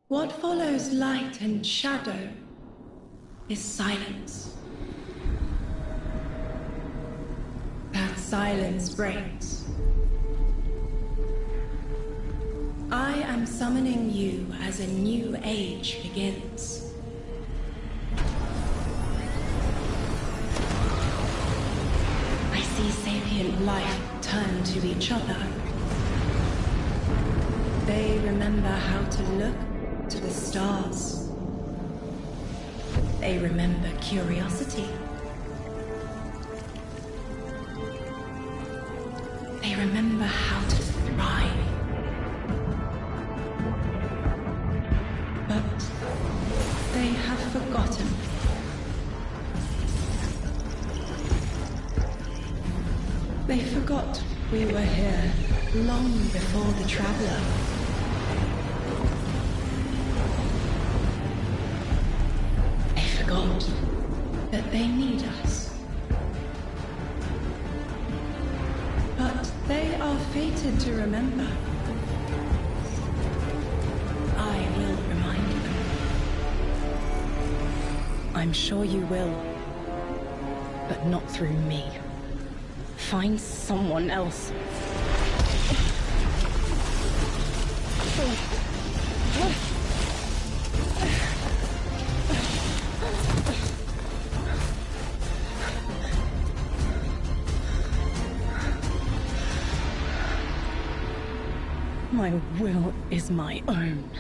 What follows light and shadow is silence. That silence breaks. I am summoning you as a new age begins. I see sapient life turn to each other. They remember how to look to the stars. They remember curiosity. They remember how to thrive. But they have forgotten. They forgot we were here long before the Traveler. They forgot that they need us. But they are fated to remember. I will remind them. I'm sure you will, but not through me. Find someone else. My will is my own.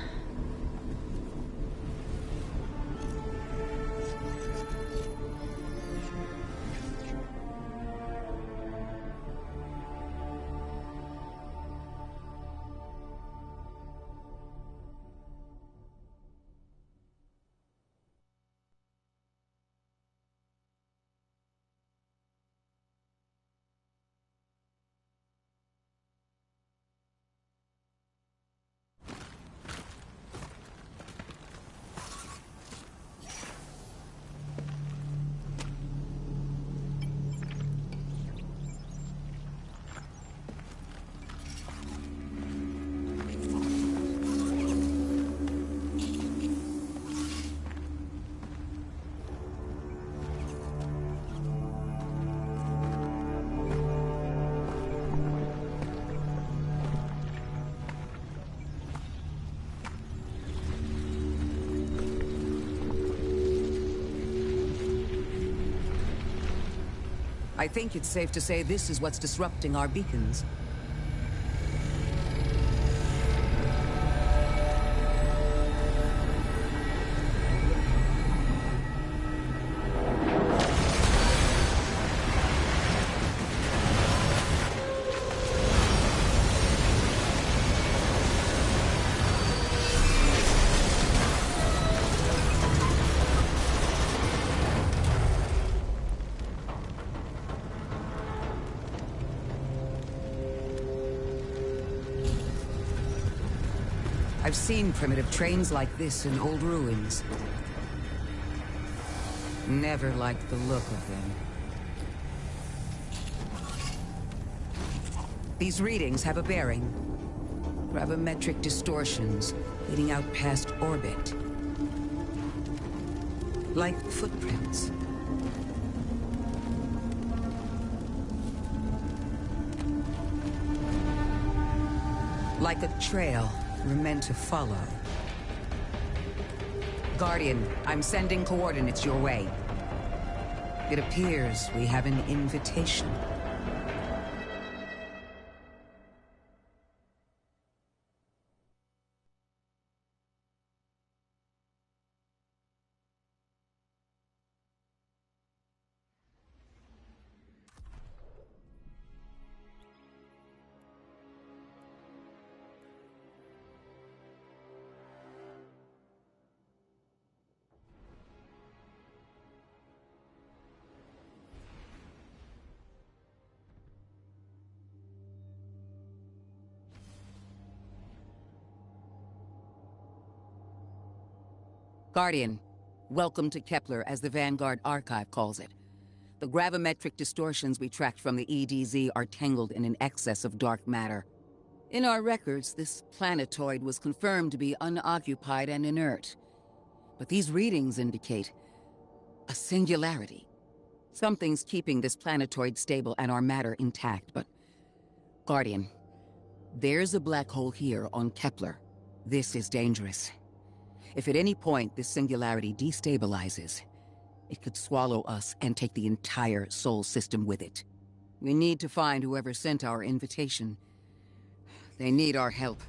I think it's safe to say this is what's disrupting our beacons. I've seen primitive trains like this in old ruins. Never liked the look of them. These readings have a bearing. Gravimetric distortions leading out past orbit. Like footprints. Like a trail we're meant to follow. Guardian, I'm sending coordinates your way. It appears we have an invitation. Guardian, welcome to Kepler, as the Vanguard Archive calls it. The gravimetric distortions we tracked from the EDZ are tangled in an excess of dark matter. In our records, this planetoid was confirmed to be unoccupied and inert. But these readings indicate a singularity. Something's keeping this planetoid stable and our matter intact, but... Guardian, there's a black hole here on Kepler. This is dangerous. If at any point this singularity destabilizes, it could swallow us and take the entire Sol system with it. We need to find whoever sent our invitation. They need our help.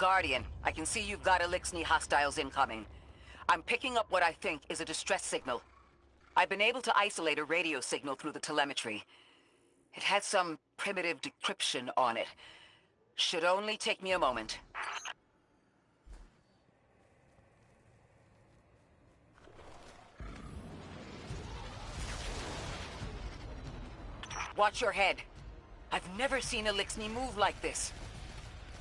Guardian, I can see you've got Elixni hostiles incoming. I'm picking up what I think is a distress signal. I've been able to isolate a radio signal through the telemetry. It had some primitive decryption on it. Should only take me a moment. Watch your head. I've never seen Elixni move like this.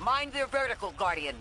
Mind their vertical, Guardian.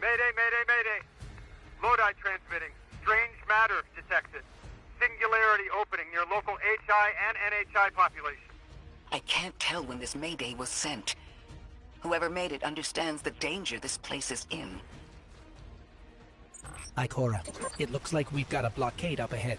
Mayday, mayday, mayday. Lodi transmitting. Strange matter detected. Singularity opening near local HI and NHI population. I can't tell when this Mayday was sent. Whoever made it understands the danger this place is in. Ikora, it looks like we've got a blockade up ahead.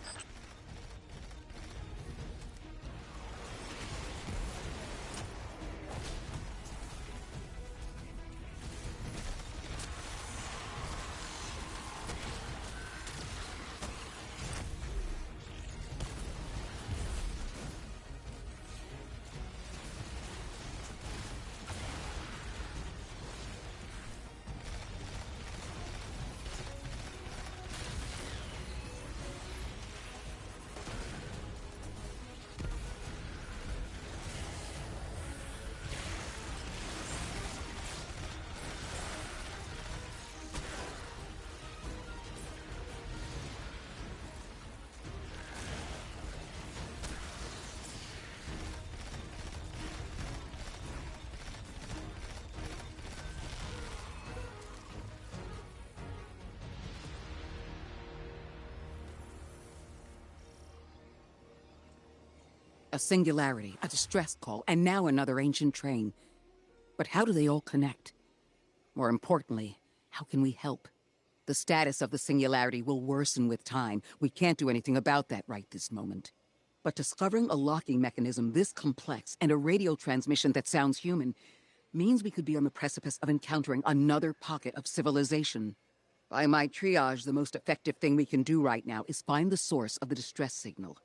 A singularity, a distress call, and now another ancient train. But how do they all connect? More importantly, how can we help? The status of the singularity will worsen with time. We can't do anything about that right this moment. But discovering a locking mechanism this complex and a radio transmission that sounds human means we could be on the precipice of encountering another pocket of civilization. By my triage, the most effective thing we can do right now is find the source of the distress signal.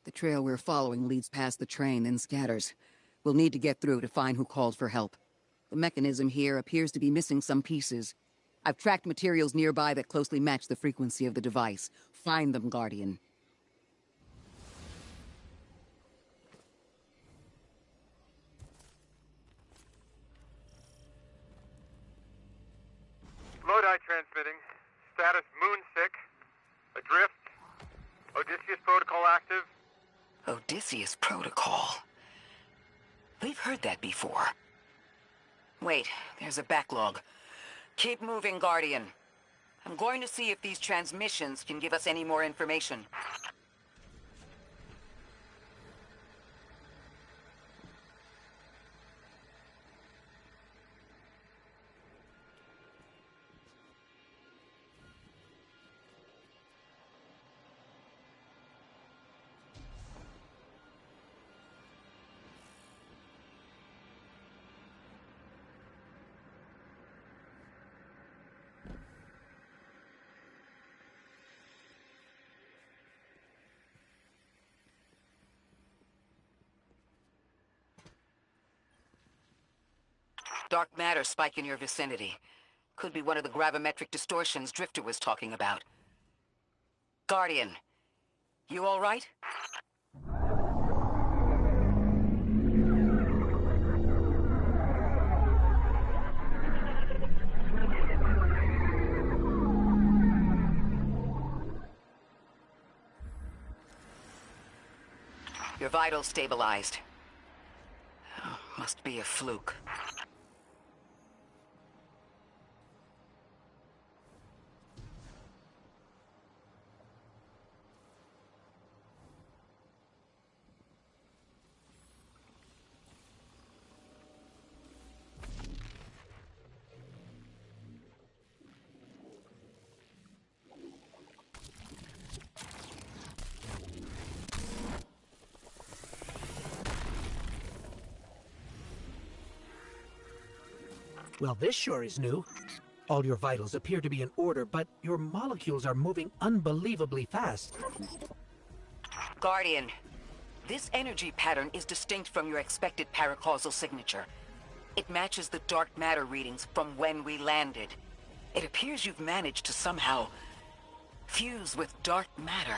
The trail we're following leads past the train, then scatters. We'll need to get through to find who called for help. The mechanism here appears to be missing some pieces. I've tracked materials nearby that closely match the frequency of the device. Find them, Guardian. Lodi transmitting. Status moonsick. Adrift. Odysseus protocol active. Odysseus protocol. We've heard that before. Wait, there's a backlog. Keep moving, Guardian. I'm going to see if these transmissions can give us any more information. Dark matter spike in your vicinity. Could be one of the gravimetric distortions Drifter was talking about. Guardian, you all right? Your vitals stabilized. Oh, must be a fluke. Well, this sure is new. All your vitals appear to be in order, but your molecules are moving unbelievably fast. Guardian, this energy pattern is distinct from your expected paracausal signature. It matches the dark matter readings from when we landed. It appears you've managed to somehow fuse with dark matter.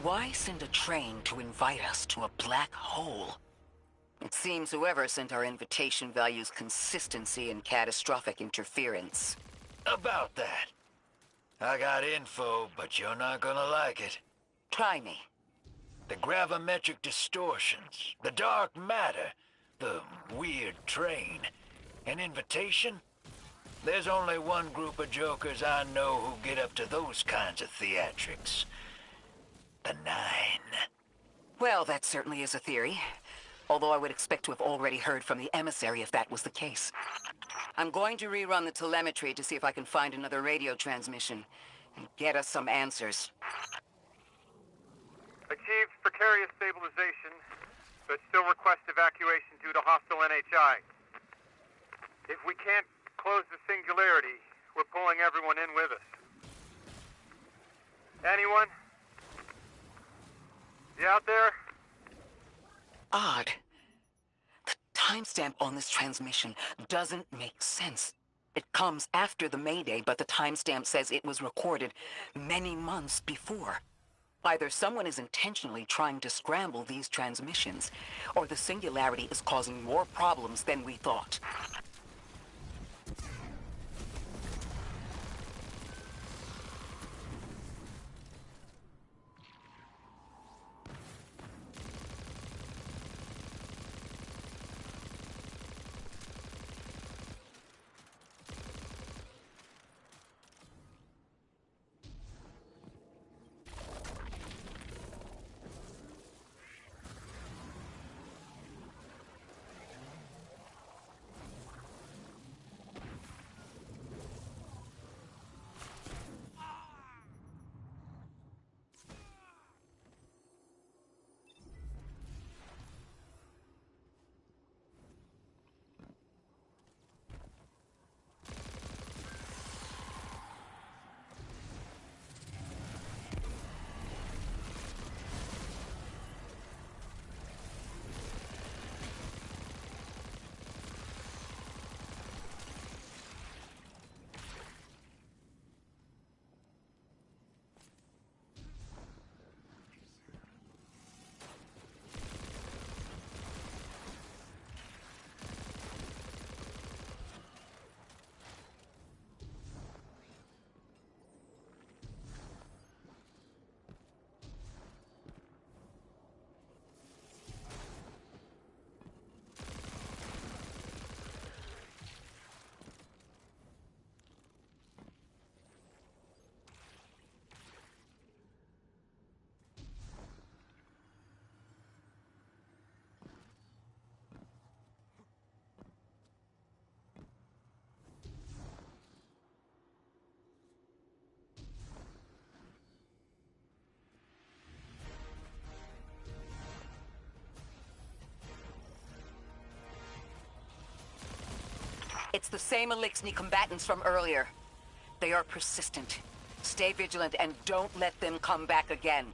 Why send a train to invite us to a black hole? It seems whoever sent our invitation values consistency and catastrophic interference. About that. I got info, but you're not gonna like it. Try me. The gravimetric distortions, the dark matter, the weird train. An invitation? There's only one group of jokers I know who get up to those kinds of theatrics. The Nine. Well, that certainly is a theory. Although I would expect to have already heard from the emissary if that was the case. I'm going to rerun the telemetry to see if I can find another radio transmission and get us some answers. Achieved precarious stabilization, but still request evacuation due to hostile NHI. If we can't close the singularity, we're pulling everyone in with us. Anyone? You out there? Odd. The timestamp on this transmission doesn't make sense. It comes after the Mayday, but the timestamp says it was recorded many months before. Either someone is intentionally trying to scramble these transmissions, or the singularity is causing more problems than we thought. It's the same Elixni combatants from earlier. They are persistent. Stay vigilant and don't let them come back again.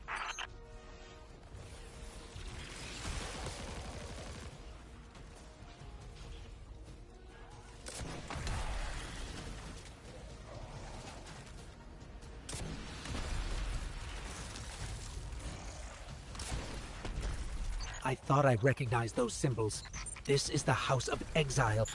I thought I recognized those symbols. This is the House of Exile.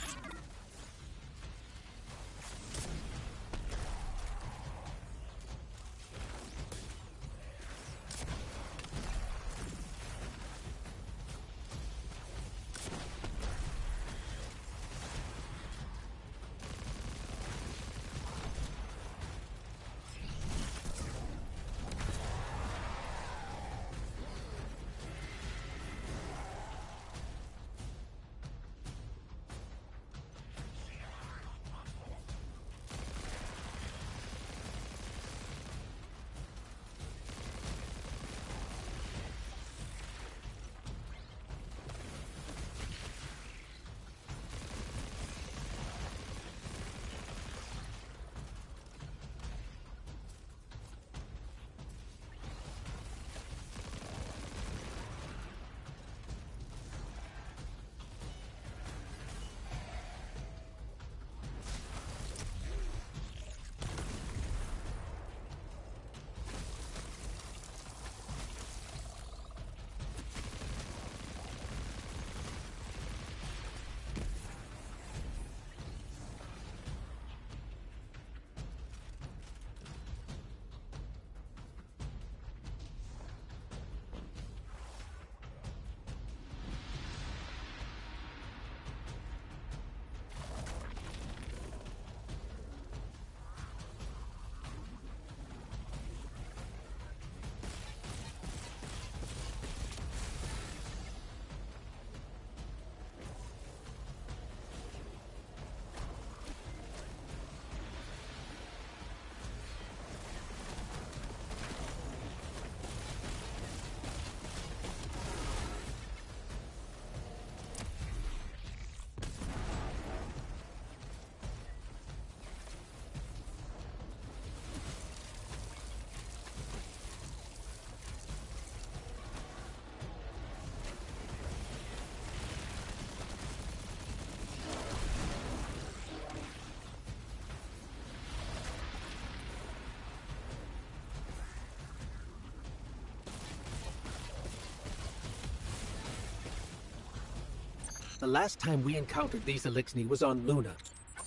The last time we encountered these Elixni was on Luna.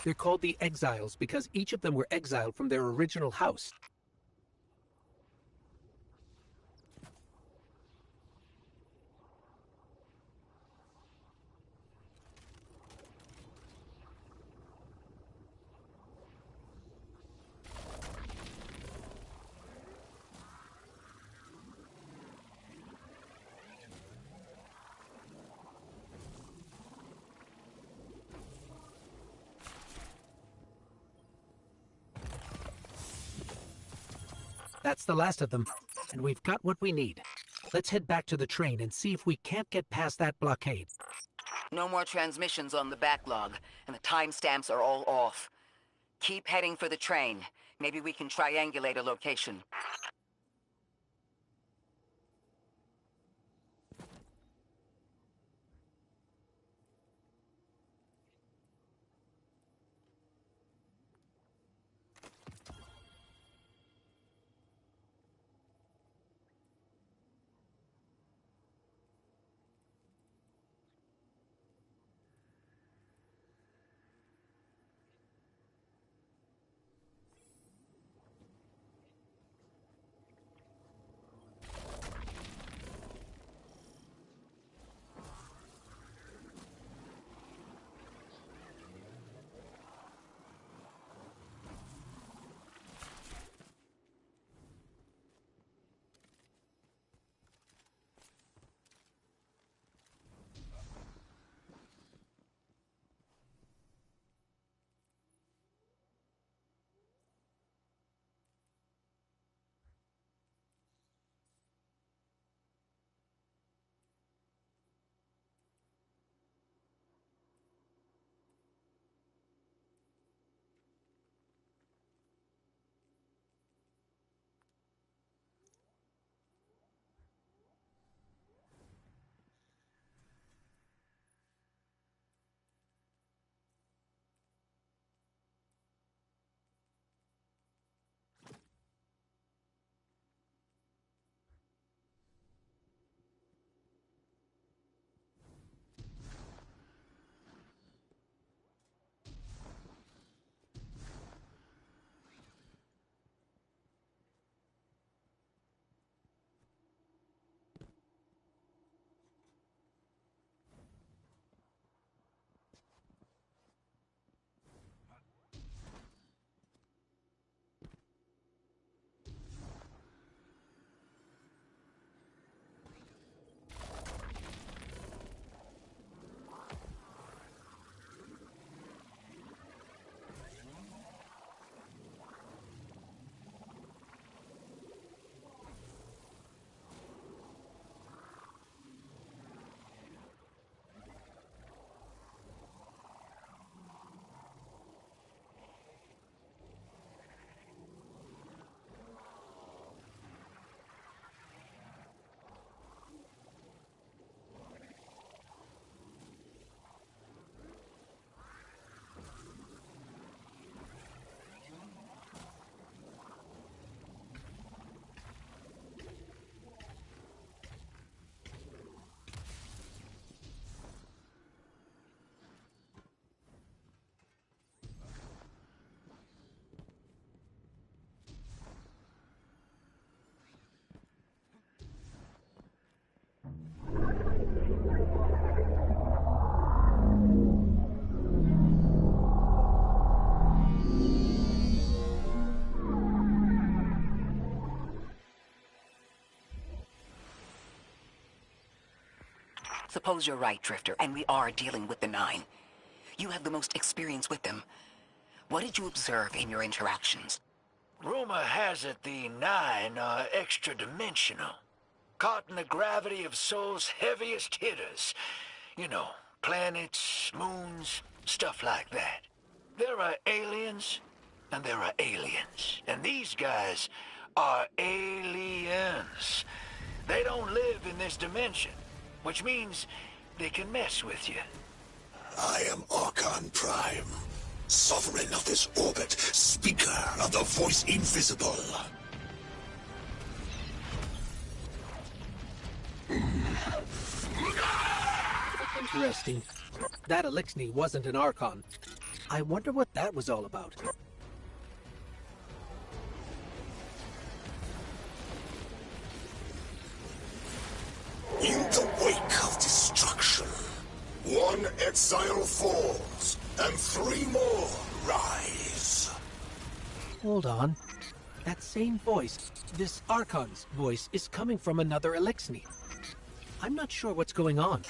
They're called the Exiles because each of them were exiled from their original house. That's the last of them, and we've got what we need. Let's head back to the train and see if we can't get past that blockade. No more transmissions on the backlog, and the timestamps are all off. Keep heading for the train. Maybe we can triangulate a location. Suppose you're right, Drifter, and we are dealing with the Nine. You have the most experience with them. What did you observe in your interactions? Rumor has it the Nine are extra-dimensional. Caught in the gravity of Sol's heaviest hitters. You know, planets, moons, stuff like that. There are aliens, and there are aliens. And these guys are aliens. They don't live in this dimension, which means they can mess with you. I am Archon Prime, sovereign of this orbit, speaker of the voice invisible. Interesting. That Elixir wasn't an Archon. I wonder what that was all about. In the wake of destruction, one exile falls, and 3 more rise. Hold on. That same voice, this Archon's voice, is coming from another Elixir. I'm not sure what's going on.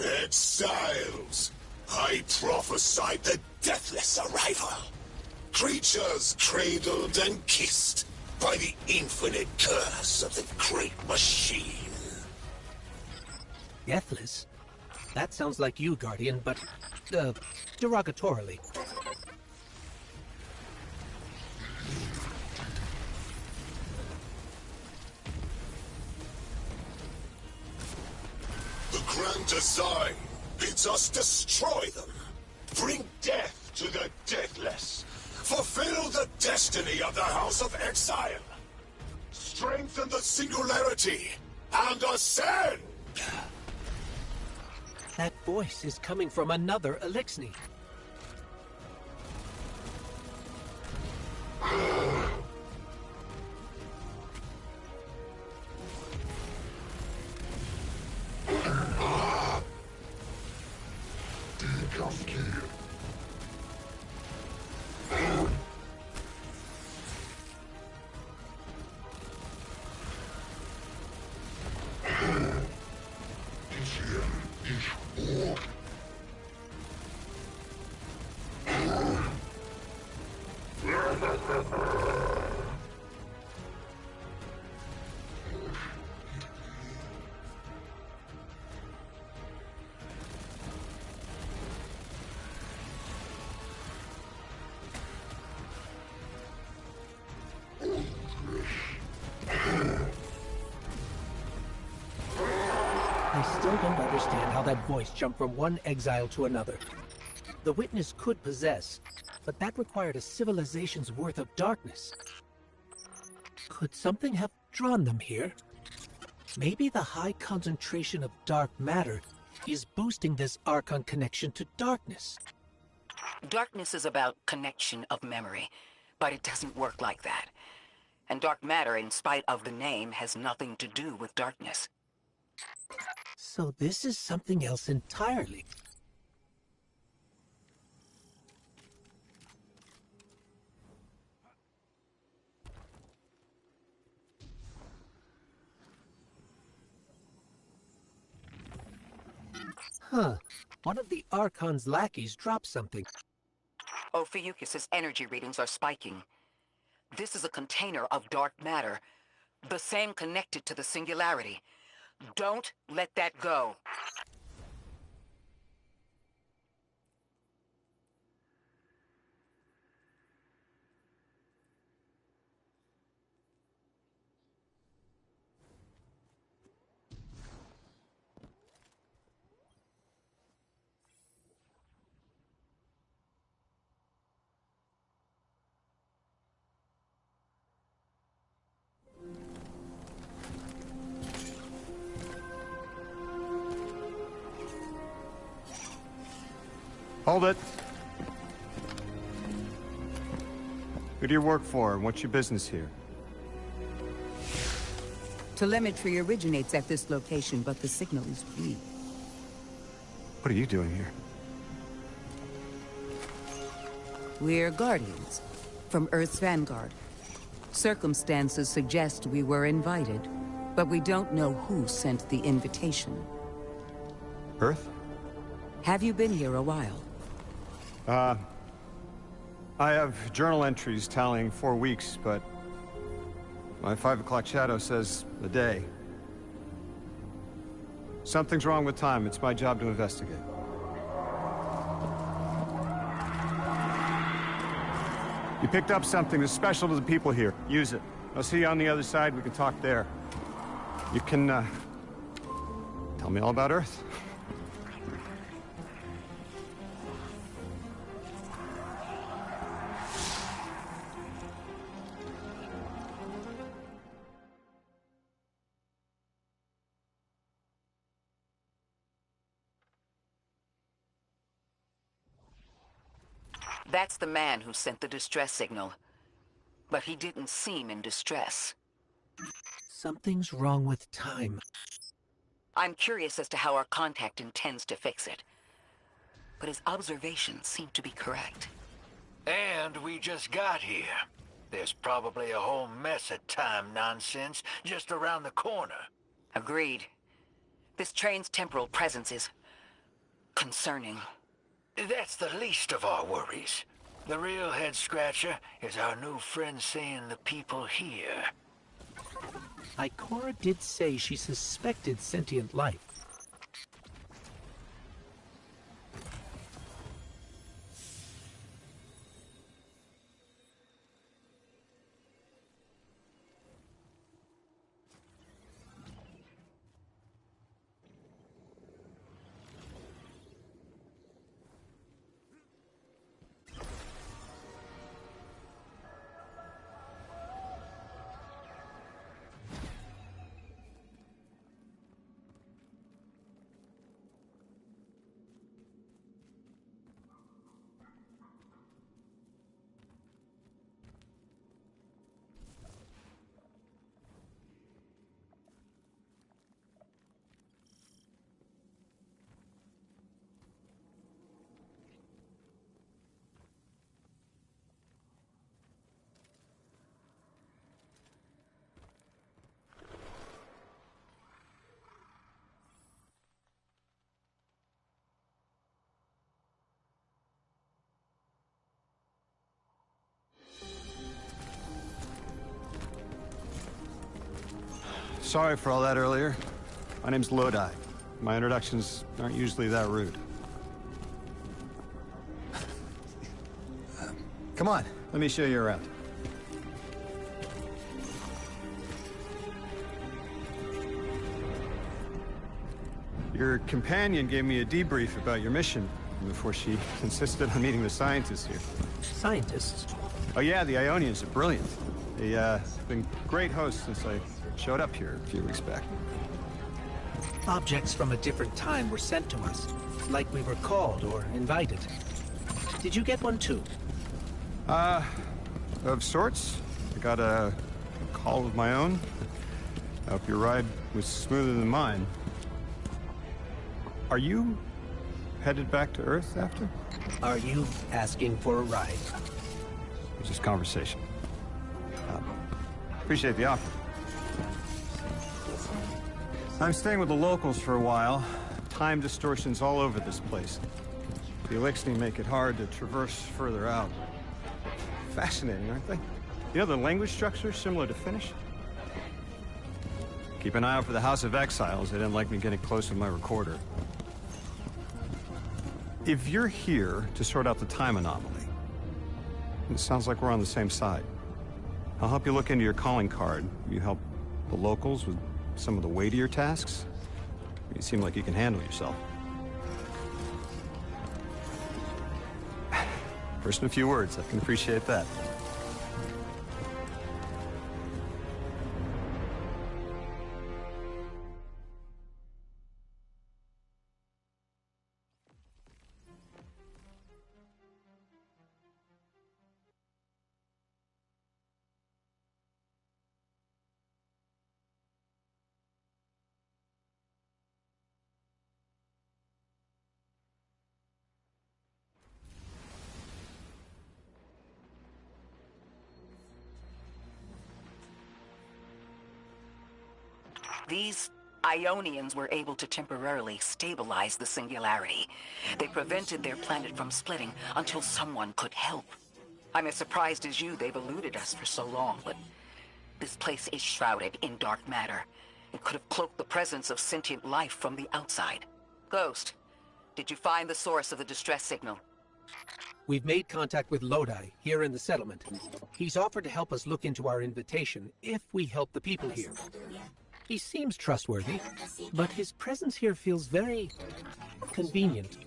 Exiles! I prophesied the deathless arrival. Creatures cradled and kissed by the infinite curse of the great machine. Deathless? That sounds like you, Guardian, but, derogatorily. The grand design bids us destroy them. Bring death to the deathless. Fulfill the destiny of the House of Exile. Strengthen the singularity and ascend! That voice is coming from another Elixir. I still don't understand how that voice jumped from one exile to another. The witness could possess, but that required a civilization's worth of darkness. Could something have drawn them here? Maybe the high concentration of dark matter is boosting this Archon connection to darkness. Darkness is about connection of memory, but it doesn't work like that. And dark matter, in spite of the name, has nothing to do with darkness. So this is something else entirely. Huh. One of the Archon's lackeys dropped something. Ophiuchus's energy readings are spiking. This is a container of dark matter, the same connected to the singularity. Don't let that go. Hold it. Who do you work for, and what's your business here? Telemetry originates at this location, but the signal is weak. What are you doing here? We're Guardians, from Earth's vanguard. Circumstances suggest we were invited, but we don't know who sent the invitation. Earth? Have you been here a while? I have journal entries tallying 4 weeks, but my 5 o'clock shadow says a day. Something's wrong with time. It's my job to investigate. You picked up something that's special to the people here. Use it. I'll see you on the other side. We can talk there. You can, tell me all about Earth. That's the man who sent the distress signal. But he didn't seem in distress. Something's wrong with time. I'm curious as to how our contact intends to fix it. But his observations seem to be correct. And we just got here. There's probably a whole mess of time nonsense just around the corner. Agreed. This train's temporal presence is concerning. That's the least of our worries. The real head-scratcher is our new friend seeing the people here. Ikora did say she suspected sentient life. Sorry for all that earlier. My name's Lodi. My introductions aren't usually that rude. Come on, let me show you around. Your companion gave me a debrief about your mission before she insisted on meeting the scientists here. Scientists? Oh yeah, the Ionians are brilliant. They've been great hosts since I showed up here a few weeks back. Objects from a different time were sent to us, like we were called or invited. Did you get one too? Of sorts. I got a call of my own. I hope your ride was smoother than mine. Are you headed back to Earth after? Are you asking for a ride? It's just conversation. Appreciate the offer. I'm staying with the locals for a while. Time distortions all over this place. The Elixni make it hard to traverse further out. Fascinating, aren't they? You know, the language structure is similar to Finnish. Keep an eye out for the House of Exiles. They didn't like me getting close with my recorder. If you're here to sort out the time anomaly, it sounds like we're on the same side. I'll help you look into your calling card. You help the locals with some of the weightier tasks. You seem like you can handle yourself. First in a few words, I can appreciate that. These Ionians were able to temporarily stabilize the singularity. They prevented their planet from splitting until someone could help. I'm as surprised as you they've eluded us for so long, but this place is shrouded in dark matter. It could have cloaked the presence of sentient life from the outside. Ghost, did you find the source of the distress signal? We've made contact with Lodi, here in the settlement. He's offered to help us look into our invitation, if we help the people here. He seems trustworthy, but his presence here feels very convenient.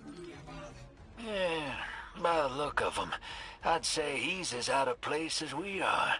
Yeah, by the look of him, I'd say he's as out of place as we are.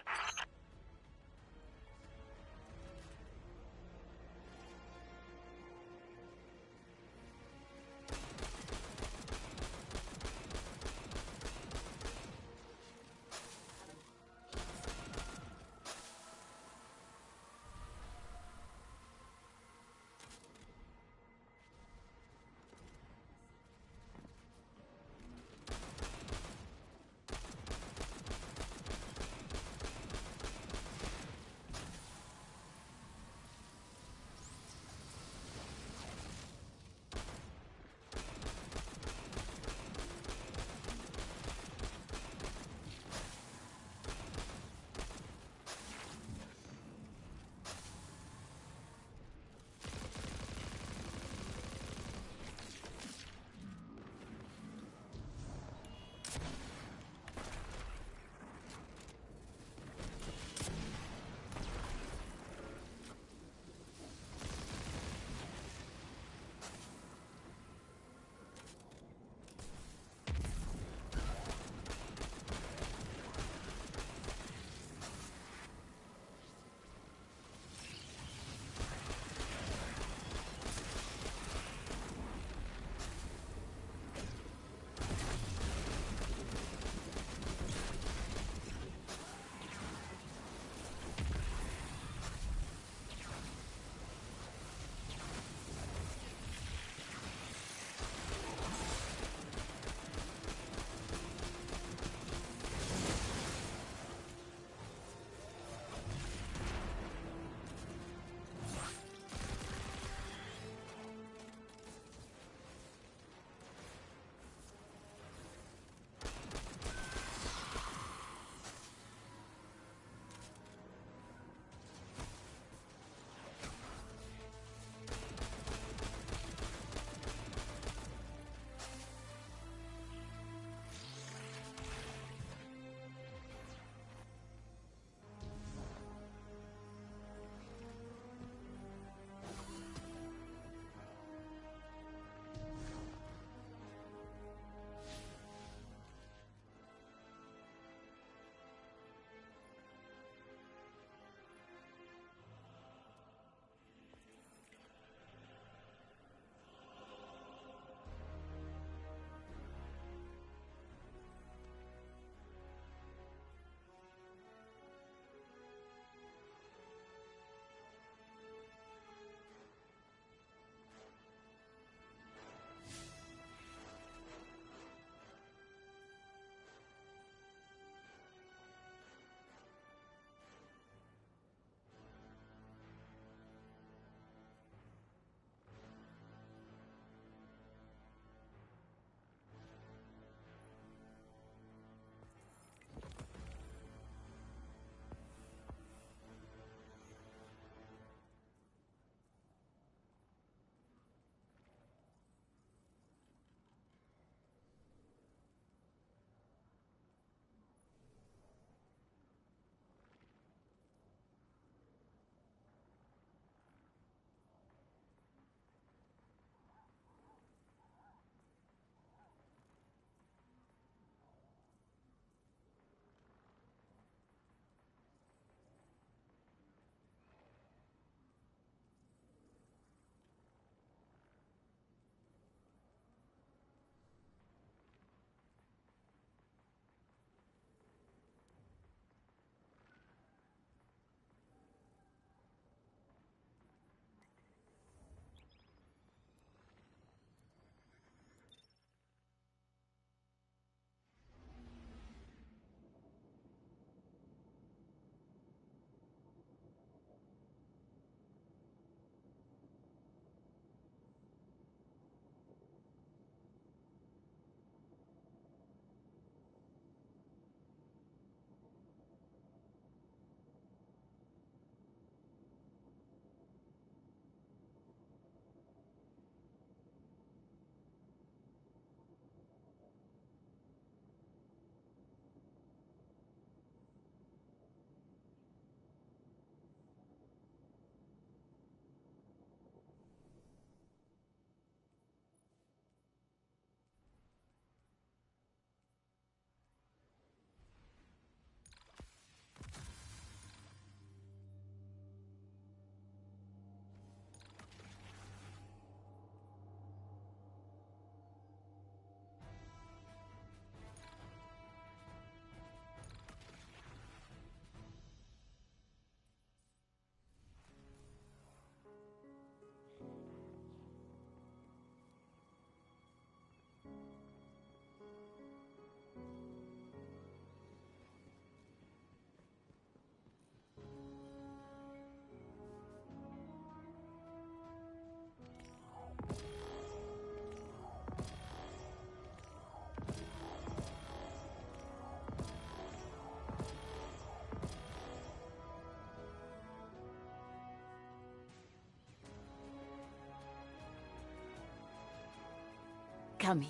Kami.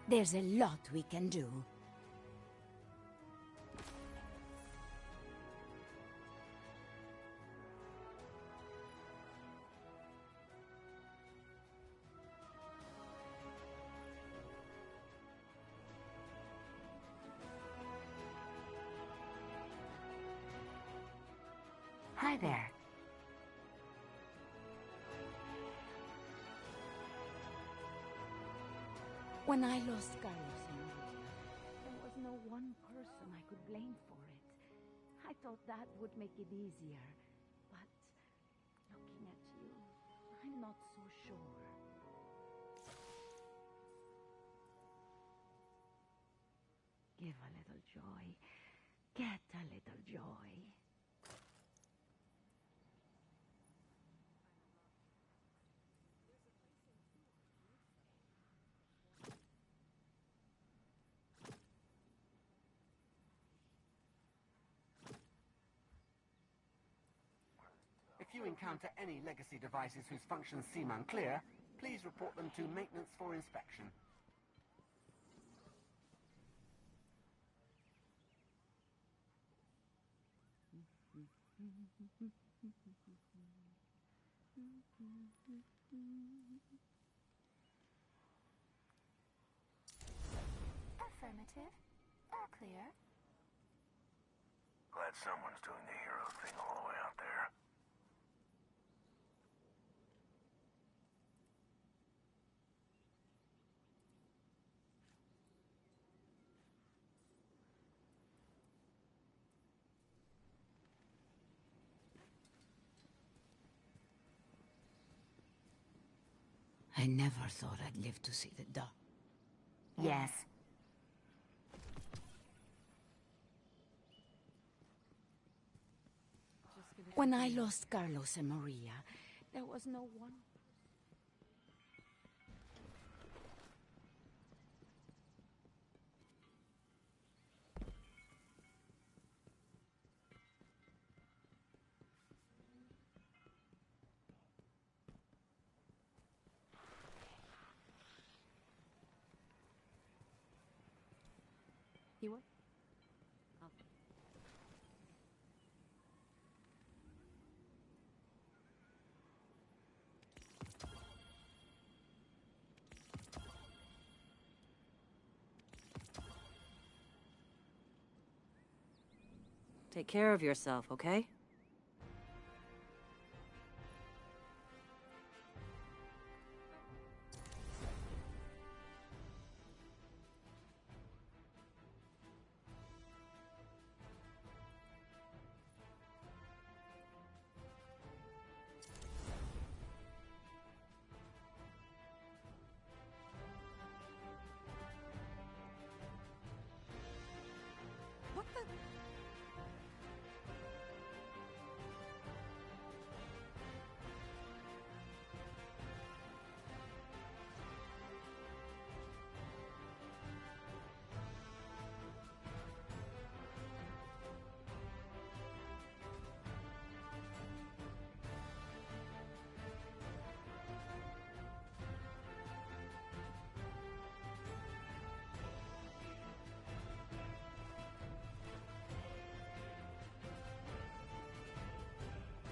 There's a lot we can do. Hi there. When I lost Carlos and Maria, there was no one person I could blame for it. I thought that would make it easier. But looking at you, I'm not so sure. Give a little joy. Get a little joy. If you encounter any legacy devices whose functions seem unclear, please report them to maintenance for inspection. Affirmative. All clear. Glad someone's doing the hero thing all the way out there. I never thought I'd live to see the dawn. Yes. When I lost Carlos and Maria, there was no one. You what? Take care of yourself, okay? What the?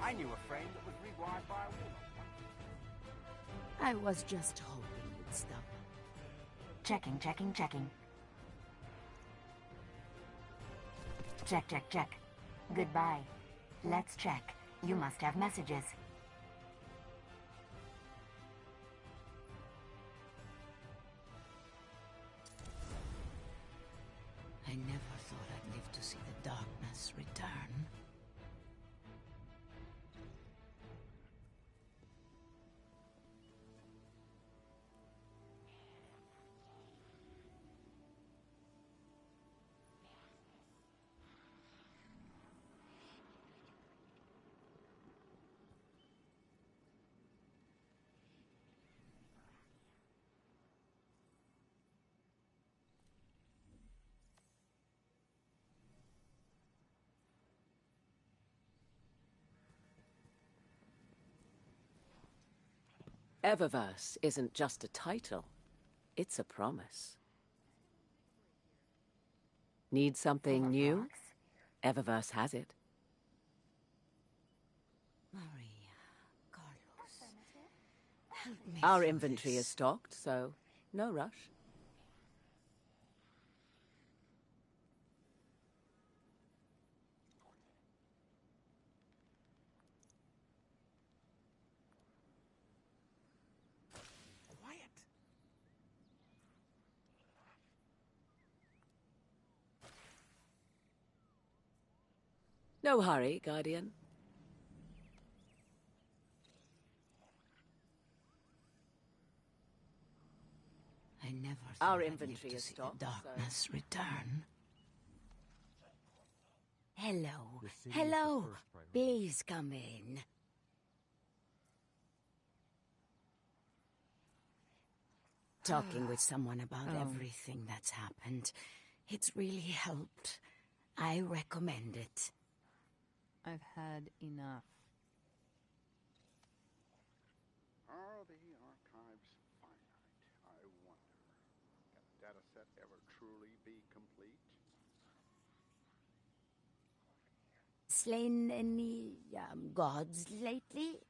I knew a frame that was rewired by a woman. I was just hoping you'd stop. Checking, checking, checking. Check, check, check. Goodbye. Let's check. You must have messages. I never thought I'd live to see the darkness return. Eververse isn't just a title. It's a promise. Need something new? Eververse has it. Maria, Carlos, help me Our through inventory this. is stocked, so no rush. Quiet. No hurry, Guardian. I never Our thought I'd inventory live to is see stocked, the darkness so- return. Hello. The city is the Hello. first priority. Please come in. Talking with someone about everything that's happened. It's really helped. I recommend it. I've had enough. Are the archives finite? I wonder. Can a data set ever truly be complete? Slain any gods lately?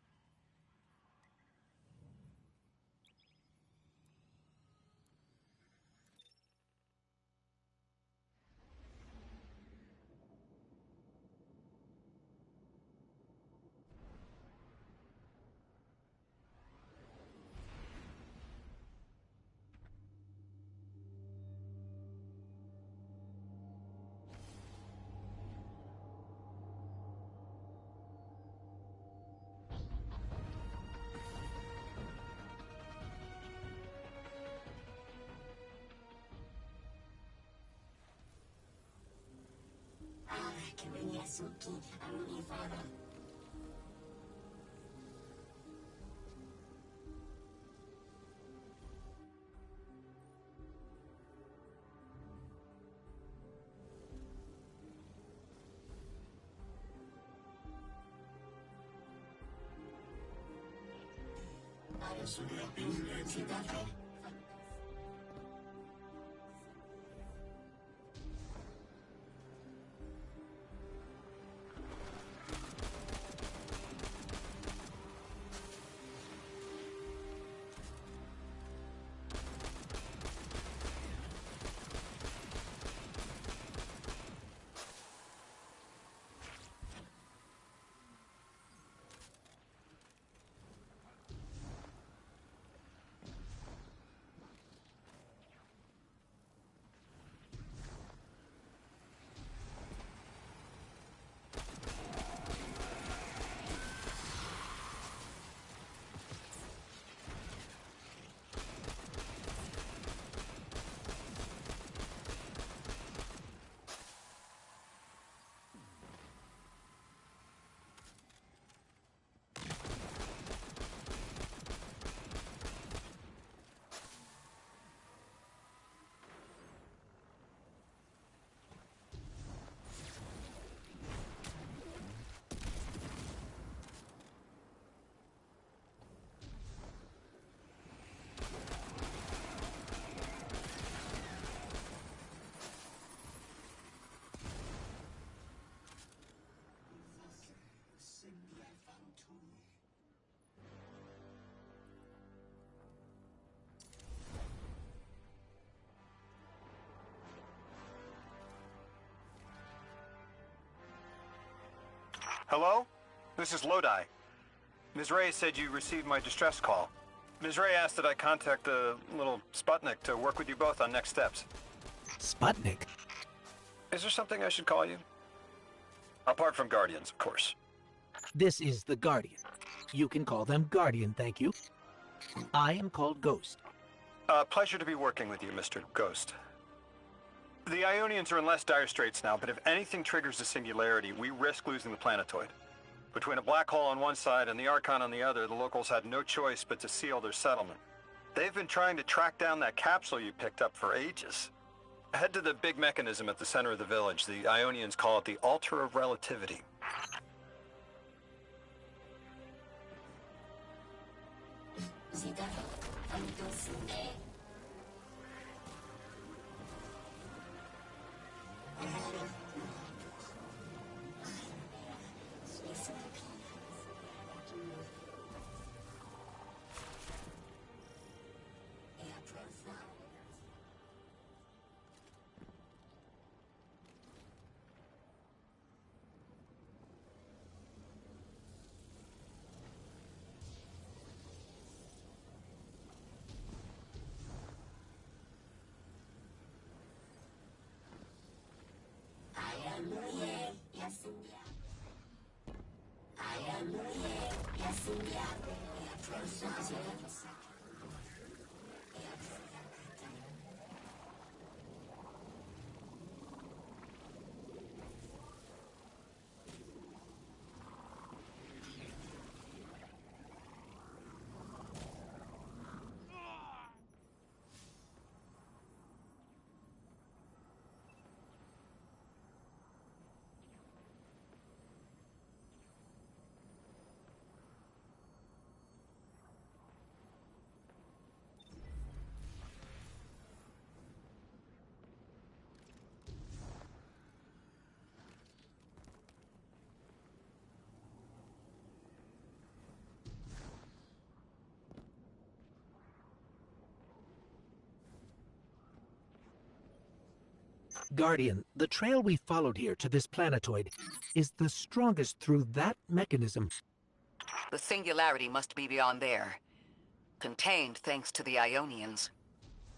Hello? This is Lodi. Ms. Ray said you received my distress call. Ms. Ray asked that I contact the little Sputnik to work with you both on next steps. Sputnik? Is there something I should call you? Apart from Guardians, of course. This is the Guardian. You can call them Guardian, thank you. I am called Ghost. Pleasure to be working with you, Mr. Ghost. The Ionians are in less dire straits now, but if anything triggers the singularity, we risk losing the planetoid. Between a black hole on one side and the Archon on the other, the locals had no choice but to seal their settlement. They've been trying to track down that capsule you picked up for ages. Head to the big mechanism at the center of the village. The Ionians call it the Altar of Relativity. Guardian, the trail we followed here to this planetoid is the strongest through that mechanism. The singularity must be beyond there. Contained thanks to the Ionians.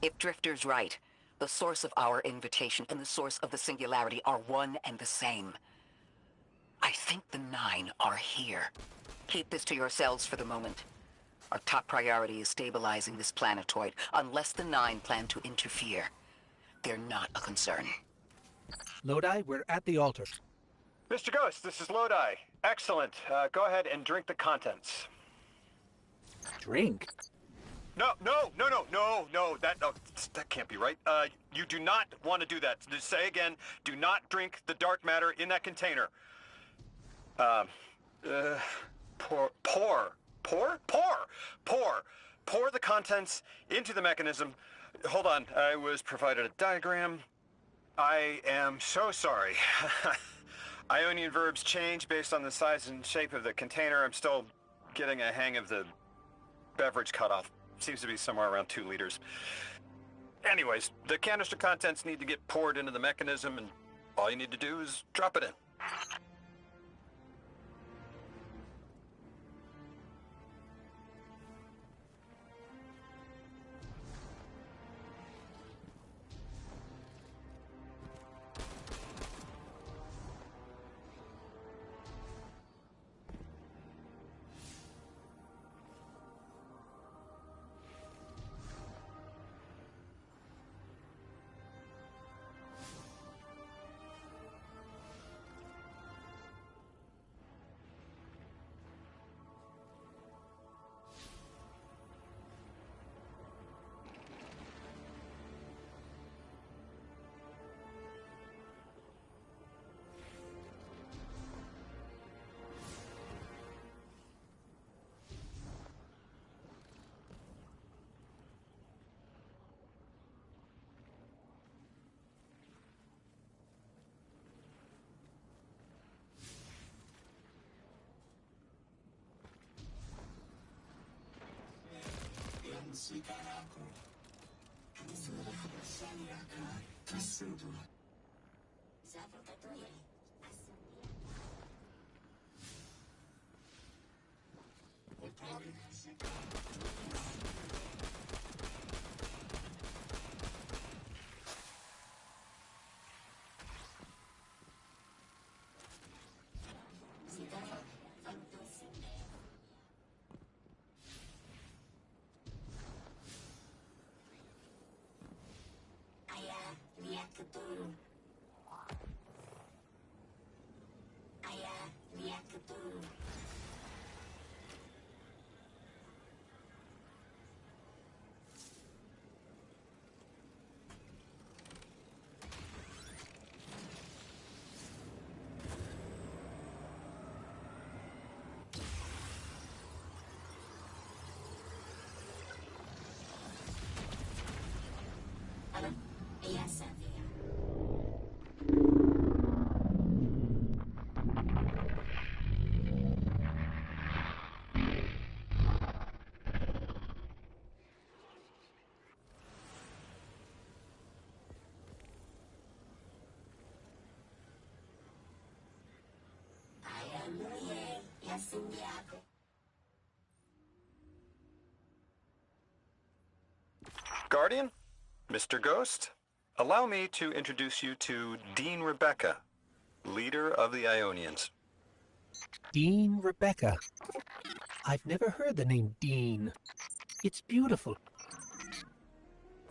If Drifter's right, the source of our invitation and the source of the singularity are one and the same. I think the 9 are here. Keep this to yourselves for the moment. Our top priority is stabilizing this planetoid, unless the 9 plan to interfere. They're not a concern. Lodi, we're at the altar. Mr. Ghost, this is Lodi. Excellent. Go ahead and drink the contents. Drink? No, that can't be right. You do not want to do that. Just say again, do not drink the dark matter in that container. Pour the contents into the mechanism. Hold on, I was provided a diagram. I am so sorry. Ionian verbs change based on the size and shape of the container. I'm still getting a hang of the beverage cutoff. Seems to be somewhere around 2 liters. Anyways, the canister contents need to get poured into the mechanism, and all you need to do is drop it in. Guardian, Mr. Ghost, allow me to introduce you to Dean Rebecca, leader of the Ionians. Dean Rebecca. I've never heard the name Dean. It's beautiful.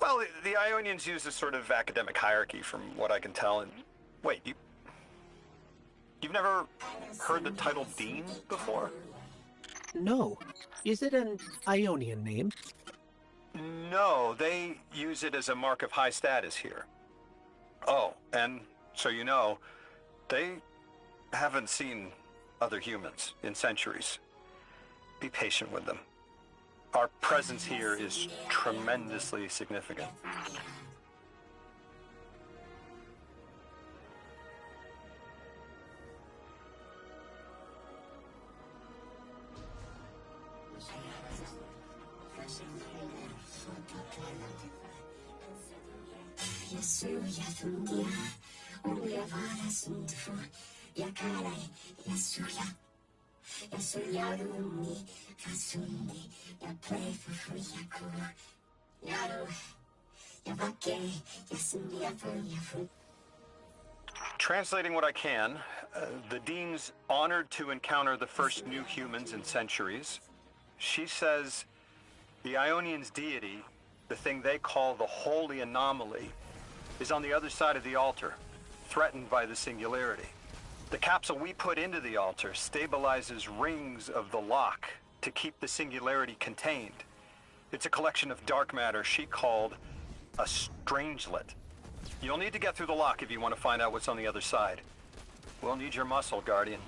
Well, the Ionians use this sort of academic hierarchy from what I can tell. And wait, you've never heard the title Dean before? No. Is it an Ionian name? No, they use it as a mark of high status here. Oh, and so you know, they haven't seen other humans in centuries. Be patient with them. Our presence here is tremendously significant. Translating what I can, the Dean's honored to encounter the first new humans in centuries. She says the Ionians' deity, the thing they call the Holy Anomaly, is on the other side of the altar, threatened by the Singularity. The capsule we put into the altar stabilizes rings of the lock to keep the Singularity contained. It's a collection of dark matter she called a strangelet. You'll need to get through the lock if you want to find out what's on the other side. We'll need your muscle, Guardian.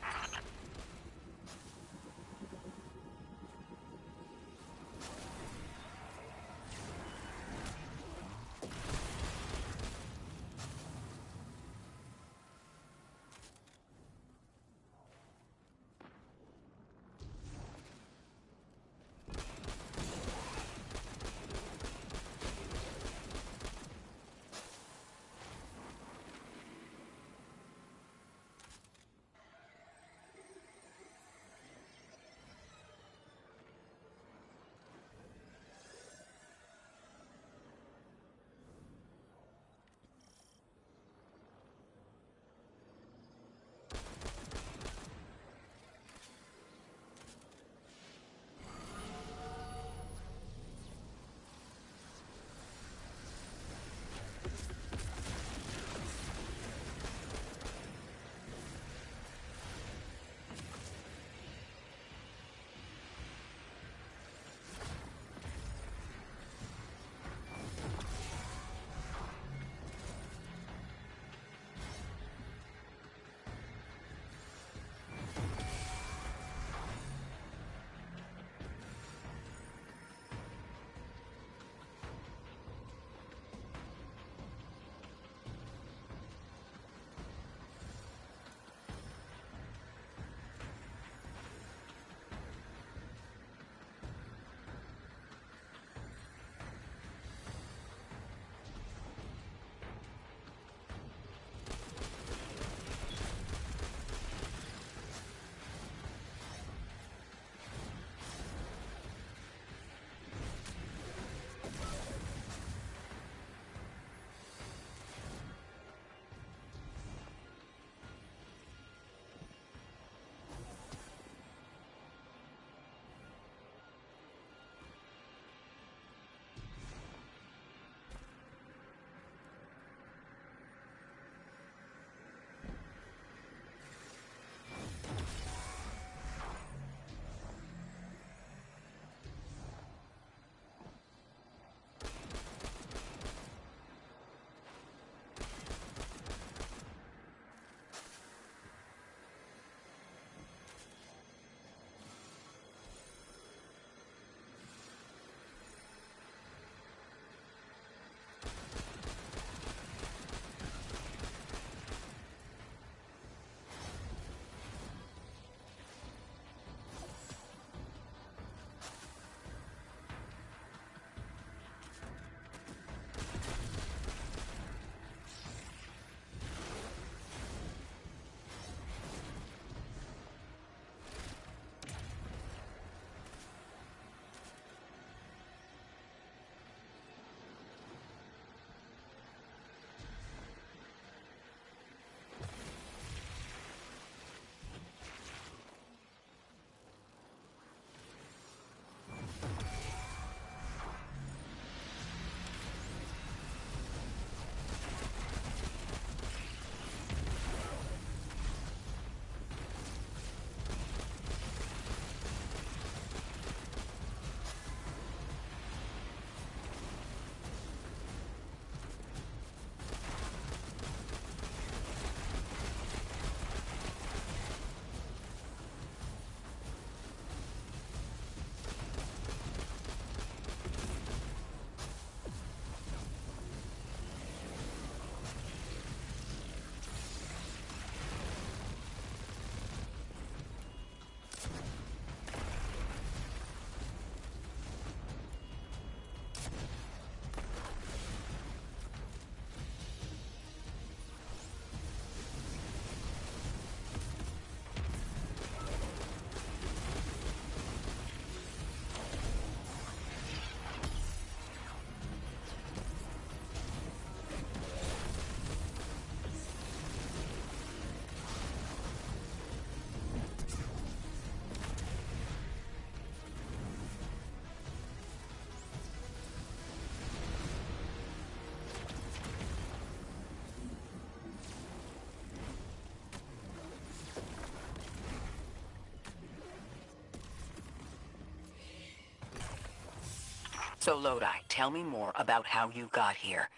So, Lodi, tell me more about how you got here.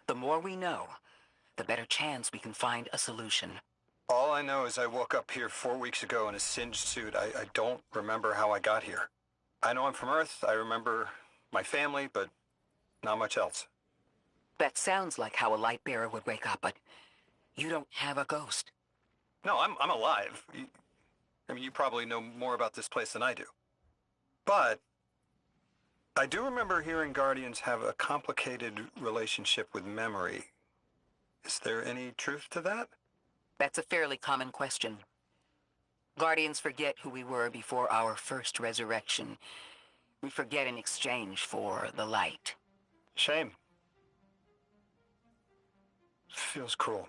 The more we know, the better chance we can find a solution. All I know is I woke up here 4 weeks ago in a singed suit. I don't remember how I got here. I know I'm from Earth. I remember my family, but not much else. That sounds like how a light bearer would wake up, but you don't have a ghost. No, I'm alive. I mean, you probably know more about this place than I do. But I do remember hearing Guardians have a complicated relationship with memory. Is there any truth to that? That's a fairly common question. Guardians forget who we were before our first resurrection. We forget in exchange for the light. Shame. Feels cruel.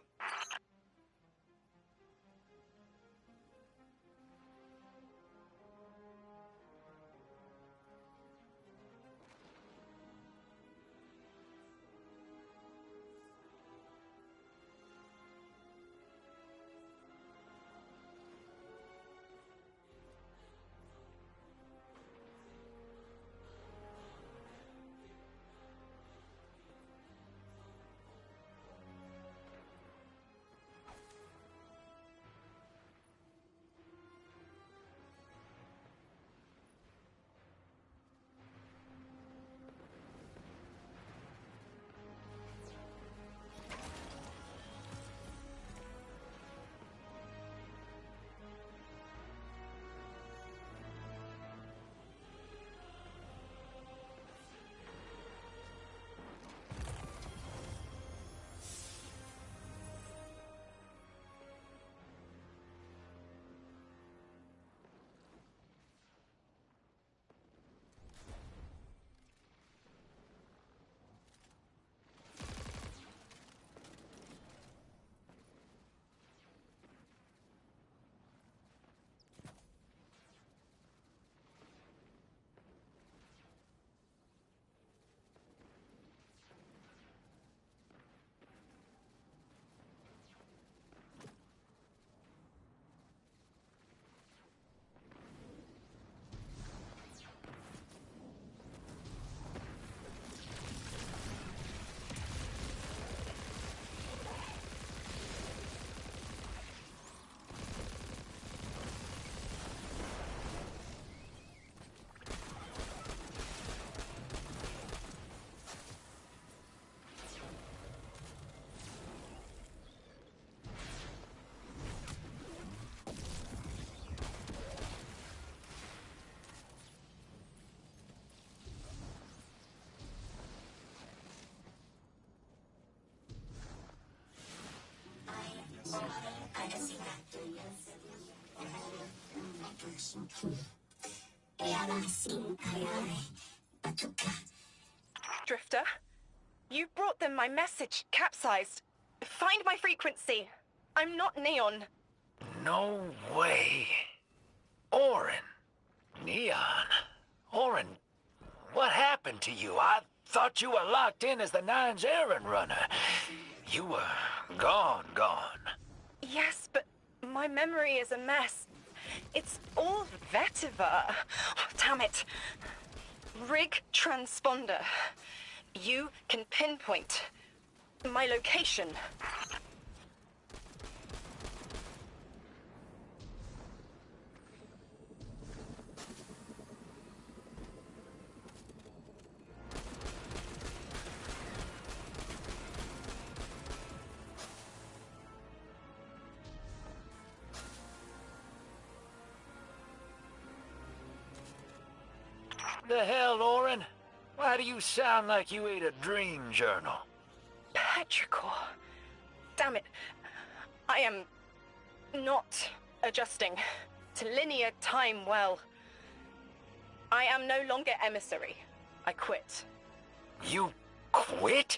Drifter, you brought them my message, capsized. Find my frequency. I'm not Neon. No way. Orin. Neon. Orin, what happened to you? I thought you were locked in as the Nine's errand runner. You were gone. Yes, but my memory is a mess. It's all vetiver. Oh, damn it. Rig transponder. You can pinpoint my location. The hell, Orin? Why do you sound like you ate a dream journal? Petrichor. Damn it. I am not adjusting to linear time well. I am no longer emissary. I quit. You quit?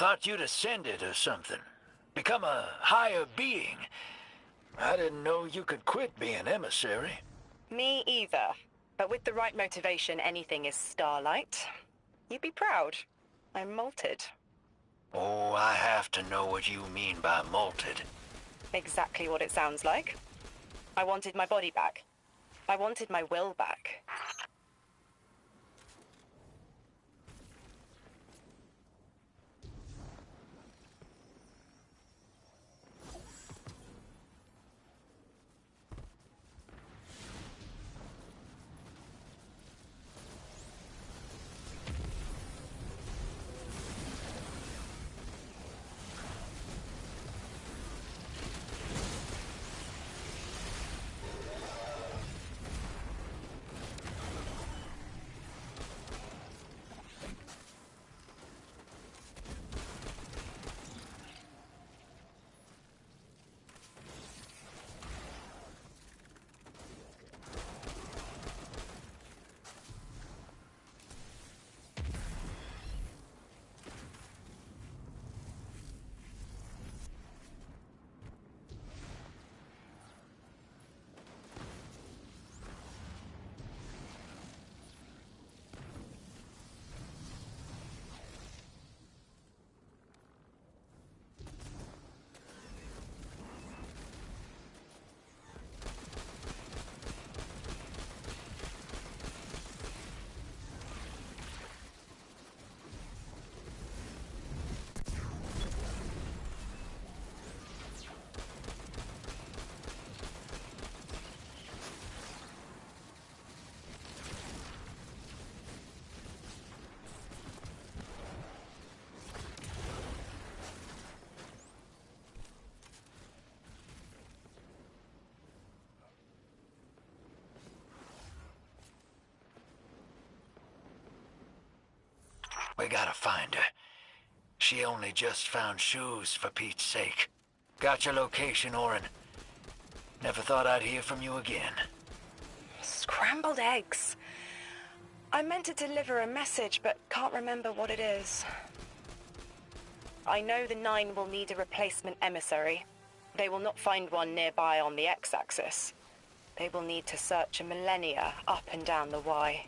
Thought you'd ascended or something. Become a higher being. I didn't know you could quit being emissary. Me either. But with the right motivation, anything is starlight. You'd be proud. I'm molted. Oh, I have to know what you mean by molted. Exactly what it sounds like. I wanted my body back. I wanted my will back. We gotta find her. She only just found shoes, for Pete's sake. Got your location, Orin. Never thought I'd hear from you again. Scrambled eggs. I meant to deliver a message, but can't remember what it is. I know the Nine will need a replacement emissary. They will not find one nearby on the X-axis. They will need to search a millennia up and down the Y.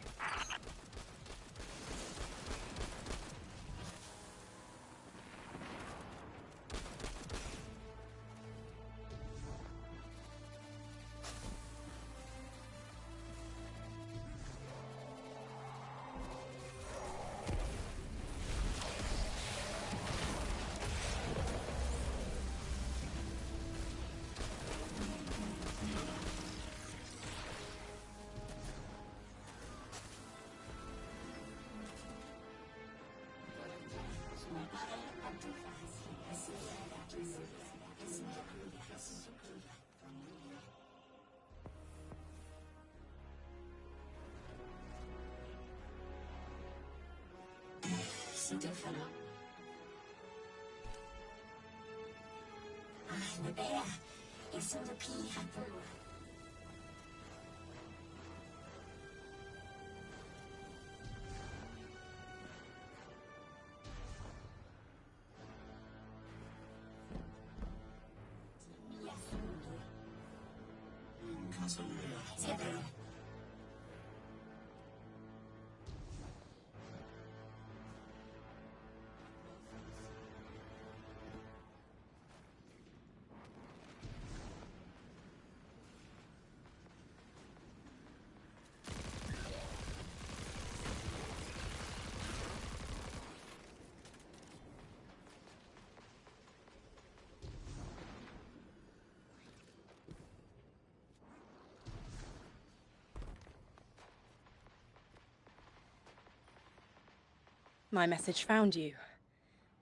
My message found you.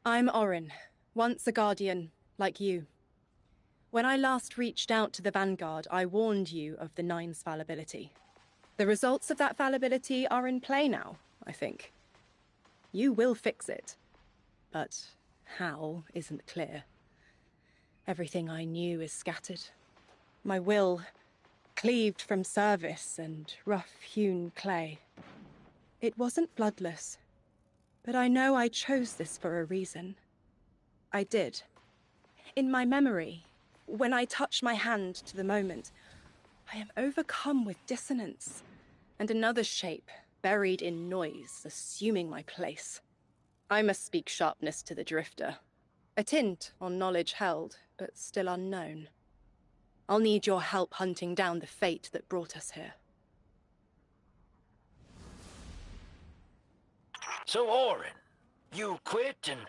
I'm Orin, once a Guardian, like you. When I last reached out to the Vanguard, I warned you of the Nine's fallibility. The results of that fallibility are in play now, I think. You will fix it. But how isn't clear. Everything I knew is scattered. My will, cleaved from service and rough-hewn clay. It wasn't bloodless. But I know I chose this for a reason. I did. In my memory, when I touch my hand to the moment, I am overcome with dissonance, and another shape, buried in noise, assuming my place. I must speak sharpness to the drifter. A tint on knowledge held, but still unknown. I'll need your help hunting down the fate that brought us here. So, Orin, you quit and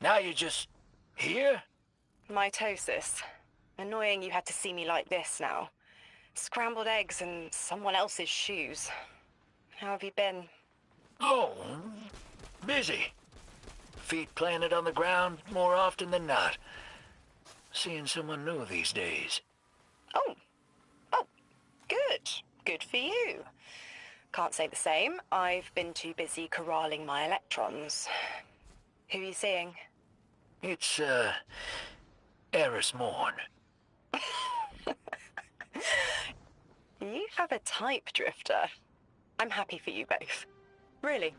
now you're just here? Mitosis. Annoying you had to see me like this now. Scrambled eggs and someone else's shoes. How have you been? Oh, busy. Feet planted on the ground more often than not. Seeing someone new these days. Oh, good. Good for you. Can't say the same. I've been too busy corralling my electrons. Who are you seeing? It's, Eris Morn. You have a type, Drifter. I'm happy for you both. Really.